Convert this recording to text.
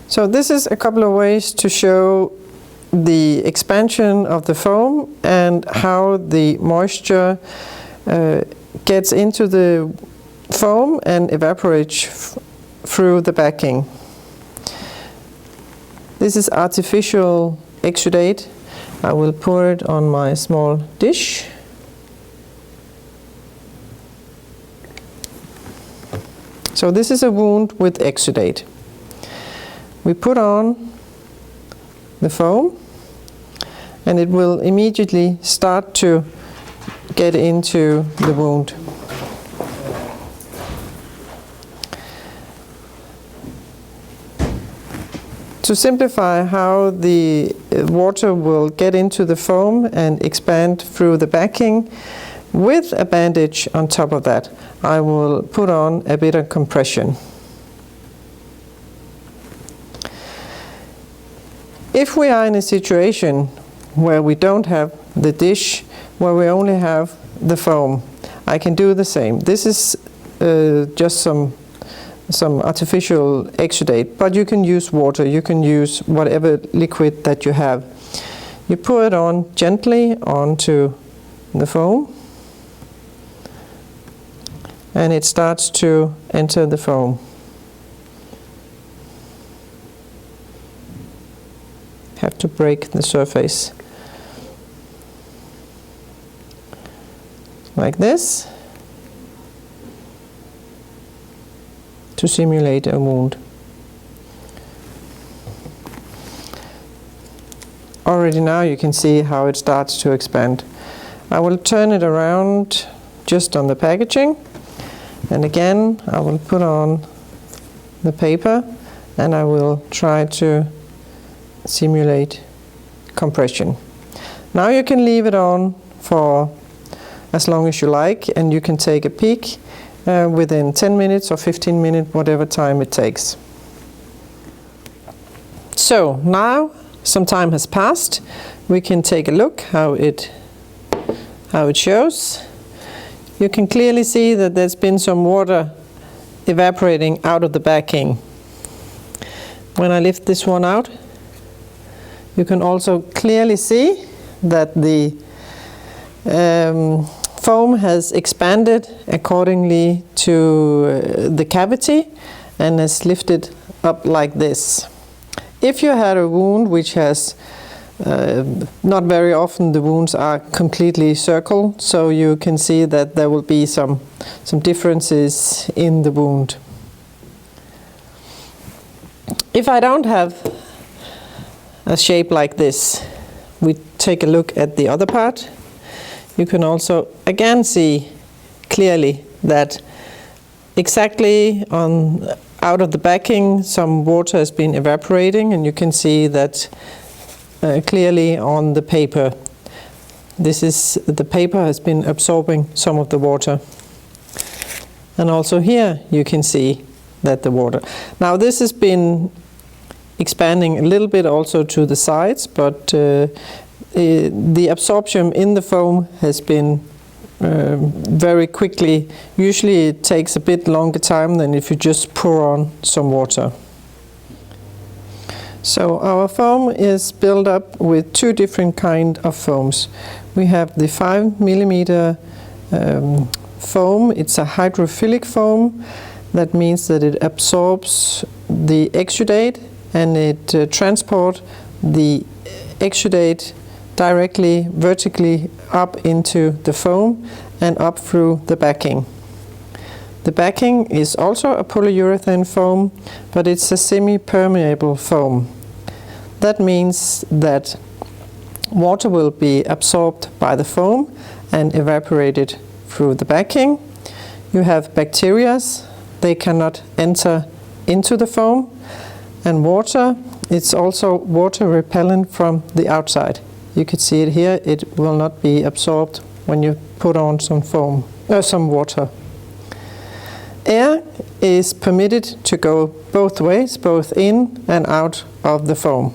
So this is a couple of ways to show the expansion of the foam and how the moisture gets into the foam and evaporates through the backing. This is artificial exudate. I will pour it on my small dish. So this is a wound with exudate. We put on the foam and it will immediately start to get into the wound. To simplify how the water will get into the foam and expand through the backing, with a bandage on top of that, I will put on a bit of compression. If we are in a situation where we don't have the dish, where we only have the foam, I can do the same. This is just some artificial exudate, but you can use water, you can use whatever liquid that you have. You pour it on gently onto the foam and it starts to enter the foam. Have to break the surface like this to simulate a wound. Already now you can see how it starts to expand. I will turn it around just on the packaging, and again I will put on the paper and I will try to simulate compression. Now you can leave it on for as long as you like, and you can take a peek within 10 minutes or 15 minutes, whatever time it takes. So now some time has passed. We can take a look how it shows. You can clearly see that there's been some water evaporating out of the backing. When I lift this one out, you can also clearly see that the foam has expanded accordingly to the cavity and has lifted up like this. If you had a wound which has, not very often the wounds are completely circle, so you can see that there will be some differences in the wound. If I don't have a shape like this, we take a look at the other part. You can also again see clearly that exactly out of the backing some water has been evaporating, and you can see that clearly on the paper. The paper has been absorbing some of the water. And also here you can see that the water. Now this has been expanding a little bit also to the sides, but the absorption in the foam has been very quickly. Usually it takes a bit longer time than if you just pour on some water. So our foam is built up with two different kind of foams. We have the 5 millimeter foam. It's a hydrophilic foam. That means that it absorbs the exudate and it transports the exudate directly vertically up into the foam and up through the backing. The backing is also a polyurethane foam, but it's a semi-permeable foam. That means that water will be absorbed by the foam and evaporated through the backing. You have bacteria, they cannot enter into the foam, and water, it's also water repellent from the outside. You can see it here, it will not be absorbed when you put on some foam, some water. Air is permitted to go both ways, both in and out of the foam.